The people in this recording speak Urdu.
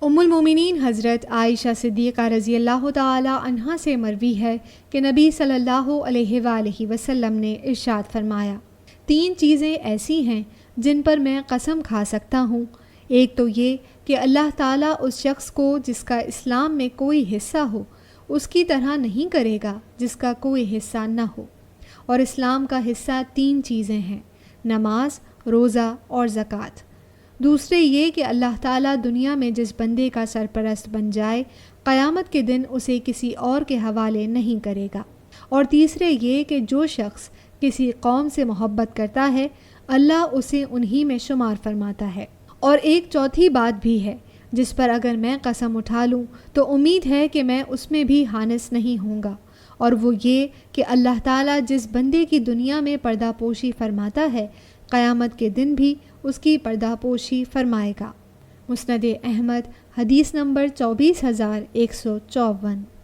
ام المومنین حضرت عائشہ صدیقہ رضی اللہ تعالی عنہا سے مروی ہے کہ نبی صلی اللہ علیہ وآلہ وسلم نے ارشاد فرمایا، 3 چیزیں ایسی ہیں جن پر میں قسم کھا سکتا ہوں۔ ایک تو یہ کہ اللہ تعالیٰ اس شخص کو جس کا اسلام میں کوئی حصہ ہو اس کی طرح نہیں کرے گا جس کا کوئی حصہ نہ ہو، اور اسلام کا حصہ 3 چیزیں ہیں: نماز، روزہ اور زکوٰۃ۔ دوسرے یہ کہ اللہ تعالیٰ دنیا میں جس بندے کا سرپرست بن جائے قیامت کے دن اسے کسی اور کے حوالے نہیں کرے گا۔ اور تیسرے یہ کہ جو شخص کسی قوم سے محبت کرتا ہے اللہ اسے انہی میں شمار فرماتا ہے۔ اور ایک چوتھی بات بھی ہے جس پر اگر میں قسم اٹھا لوں تو امید ہے کہ میں اس میں بھی حانث نہیں ہوں گا، اور وہ یہ کہ اللہ تعالیٰ جس بندے کی دنیا میں پردہ پوشی فرماتا ہے قیامت کے دن بھی اس کی پردہ پوشی فرمائے گا۔ مسند احمد حدیث نمبر 24154۔